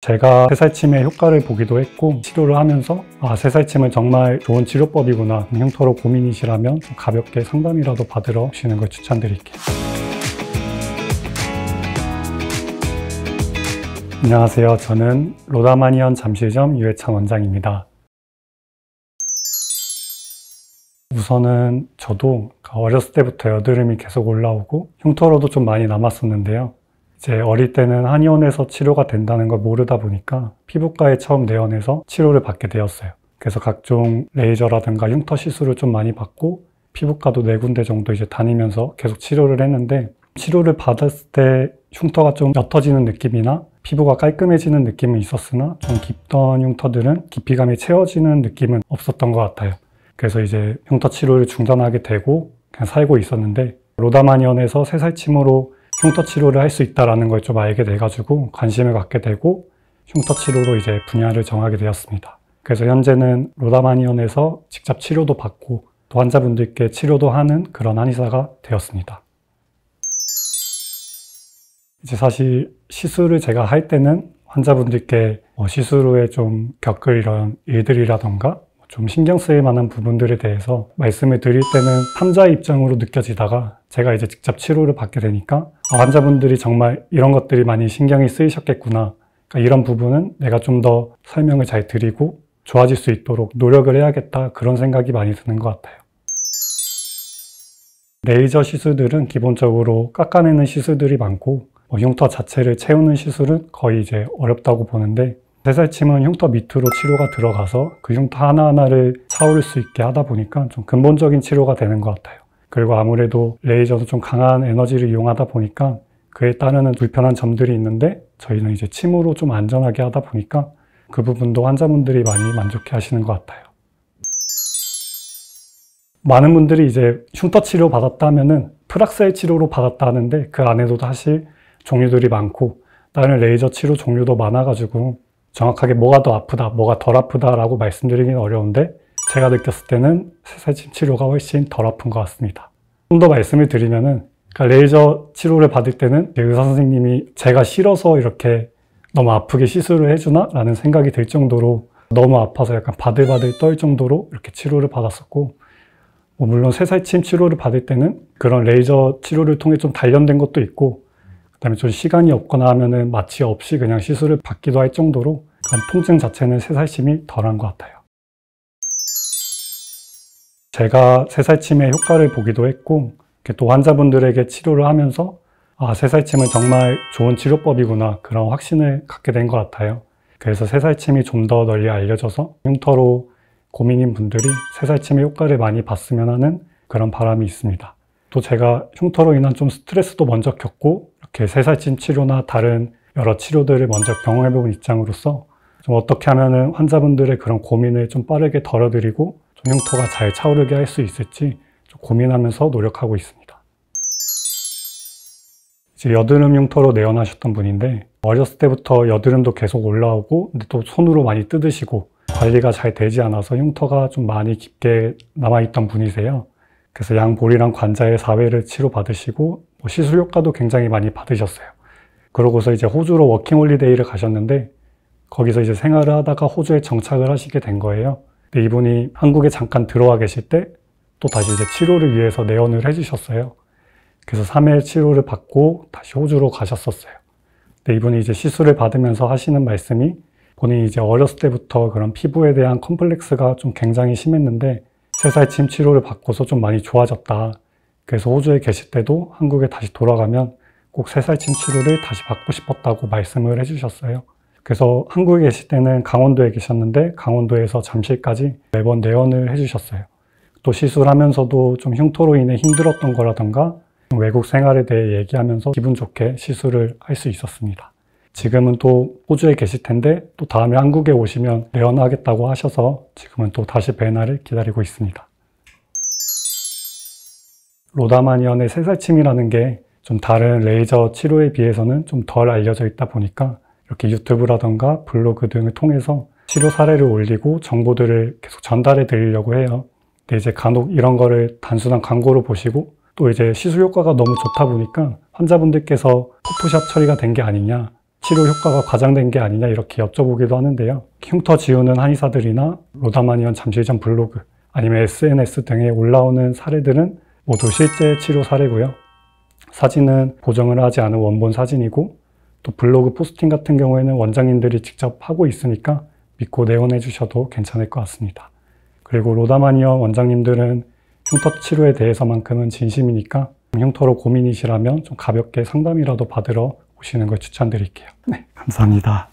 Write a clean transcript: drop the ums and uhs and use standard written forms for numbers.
제가 새살침의 효과를 보기도 했고 치료를 하면서 새살침은 정말 좋은 치료법이구나, 흉터로 고민이시라면 가볍게 상담이라도 받으러 오시는 걸 추천드릴게요. 안녕하세요. 저는 로다마니언 잠실점 유해찬 원장입니다. 우선은 저도 어렸을 때부터 여드름이 계속 올라오고 흉터로도 좀 많이 남았었는데요. 이제 어릴 때는 한의원에서 치료가 된다는 걸 모르다 보니까 피부과에 처음 내원해서 치료를 받게 되었어요. 그래서 각종 레이저라든가 흉터 시술을 좀 많이 받고 피부과도 4군데 정도 이제 다니면서 계속 치료를 했는데, 치료를 받았을 때 흉터가 좀 옅어지는 느낌이나 피부가 깔끔해지는 느낌은 있었으나 좀 깊던 흉터들은 깊이감이 채워지는 느낌은 없었던 것 같아요. 그래서 이제 흉터 치료를 중단하게 되고 그냥 살고 있었는데, 로다마니언에서 새살침으로 흉터 치료를 할 수 있다는 걸 좀 알게 돼가지고 관심을 갖게 되고 흉터 치료로 이제 분야를 정하게 되었습니다. 그래서 현재는 로다마니언에서 직접 치료도 받고 또 환자분들께 치료도 하는 그런 한의사가 되었습니다. 이제 사실 시술을 제가 할 때는 환자분들께 시술 후에 좀 겪을 이런 일들이라던가 좀 신경 쓰일 만한 부분들에 대해서 말씀을 드릴 때는 탐자의 입장으로 느껴지다가 제가 이제 직접 치료를 받게 되니까 환자분들이 정말 이런 것들이 많이 신경이 쓰이셨겠구나, 그러니까 이런 부분은 내가 좀 더 설명을 잘 드리고 좋아질 수 있도록 노력을 해야겠다, 그런 생각이 많이 드는 것 같아요. 레이저 시술들은 기본적으로 깎아내는 시술들이 많고 흉터 자체를 채우는 시술은 거의 이제 어렵다고 보는데, 새살침은 흉터 밑으로 치료가 들어가서 그 흉터 하나하나를 차오를 수 있게 하다 보니까 좀 근본적인 치료가 되는 것 같아요. 그리고 아무래도 레이저도 좀 강한 에너지를 이용하다 보니까 그에 따르는 불편한 점들이 있는데, 저희는 이제 침으로 좀 안전하게 하다 보니까 그 부분도 환자분들이 많이 만족해 하시는 것 같아요. 많은 분들이 이제 흉터 치료 받았다면은 프락셀 치료로 받았다 하는데, 그 안에도 사실 종류들이 많고 다른 레이저 치료 종류도 많아가지고 정확하게 뭐가 더 아프다, 뭐가 덜 아프다라고 말씀드리기는 어려운데, 제가 느꼈을 때는 새살침 치료가 훨씬 덜 아픈 것 같습니다. 좀 더 말씀을 드리면은, 레이저 치료를 받을 때는 의사 선생님이 제가 싫어서 이렇게 너무 아프게 시술을 해주나? 라는 생각이 들 정도로 너무 아파서 약간 바들바들 떨 정도로 이렇게 치료를 받았었고, 물론 새살침 치료를 받을 때는 그런 레이저 치료를 통해 좀 단련된 것도 있고, 그 다음에 좀 시간이 없거나 하면은 마취 없이 그냥 시술을 받기도 할 정도로 통증 자체는 새살침이 덜한 것 같아요. 제가 새살침의 효과를 보기도 했고 또 환자분들에게 치료를 하면서 새살침은 정말 좋은 치료법이구나, 그런 확신을 갖게 된 것 같아요. 그래서 새살침이 좀 더 널리 알려져서 흉터로 고민인 분들이 새살침의 효과를 많이 봤으면 하는 그런 바람이 있습니다. 또 제가 흉터로 인한 좀 스트레스도 먼저 겪고 이렇게 새살침 치료나 다른 여러 치료들을 먼저 경험해본 입장으로서 좀 어떻게 하면 환자분들의 그런 고민을 좀 빠르게 덜어드리고 좀 흉터가 잘 차오르게 할 수 있을지 좀 고민하면서 노력하고 있습니다. 이제 여드름 흉터로 내원하셨던 분인데, 어렸을 때부터 여드름도 계속 올라오고 근데 또 손으로 많이 뜯으시고 관리가 잘 되지 않아서 흉터가 좀 많이 깊게 남아있던 분이세요. 그래서 양볼이랑 관자의 4회를 치료받으시고 시술 효과도 굉장히 많이 받으셨어요. 그러고서 이제 호주로 워킹홀리데이를 가셨는데, 거기서 이제 생활을 하다가 호주에 정착을 하시게 된 거예요. 근데 이분이 한국에 잠깐 들어와 계실 때 또 다시 이제 치료를 위해서 내원을 해주셨어요. 그래서 3회 치료를 받고 다시 호주로 가셨었어요. 근데 이분이 이제 시술을 받으면서 하시는 말씀이, 본인이 이제 어렸을 때부터 그런 피부에 대한 컴플렉스가 좀 굉장히 심했는데 새살침 치료를 받고서 좀 많이 좋아졌다. 그래서 호주에 계실 때도 한국에 다시 돌아가면 꼭 새살침 치료를 다시 받고 싶었다고 말씀을 해주셨어요. 그래서 한국에 계실 때는 강원도에 계셨는데 강원도에서 잠실까지 매번 내원을 해주셨어요. 또 시술하면서도 좀 흉터로 인해 힘들었던 거라던가 외국 생활에 대해 얘기하면서 기분 좋게 시술을 할 수 있었습니다. 지금은 또 호주에 계실 텐데 또 다음에 한국에 오시면 내원하겠다고 하셔서 지금은 또 다시 뵐 날을 기다리고 있습니다. 로다마니언의 새살침이라는 게 좀 다른 레이저 치료에 비해서는 좀 덜 알려져 있다 보니까 이렇게 유튜브라던가 블로그 등을 통해서 치료 사례를 올리고 정보들을 계속 전달해 드리려고 해요. 근데 이제 간혹 이런 거를 단순한 광고로 보시고 또 이제 시술 효과가 너무 좋다 보니까 환자분들께서 포토샵 처리가 된 게 아니냐, 치료 효과가 과장된 게 아니냐 이렇게 여쭤보기도 하는데요. 흉터 지우는 한의사들이나 로다마니언 잠실점 블로그 아니면 SNS 등에 올라오는 사례들은 모두 실제 치료 사례고요. 사진은 보정을 하지 않은 원본 사진이고 또 블로그 포스팅 같은 경우에는 원장님들이 직접 하고 있으니까 믿고 내원해 주셔도 괜찮을 것 같습니다. 그리고 로다마니언 원장님들은 흉터 치료에 대해서만큼은 진심이니까 흉터로 고민이시라면 좀 가볍게 상담이라도 받으러 오시는 걸 추천드릴게요. 네, 감사합니다.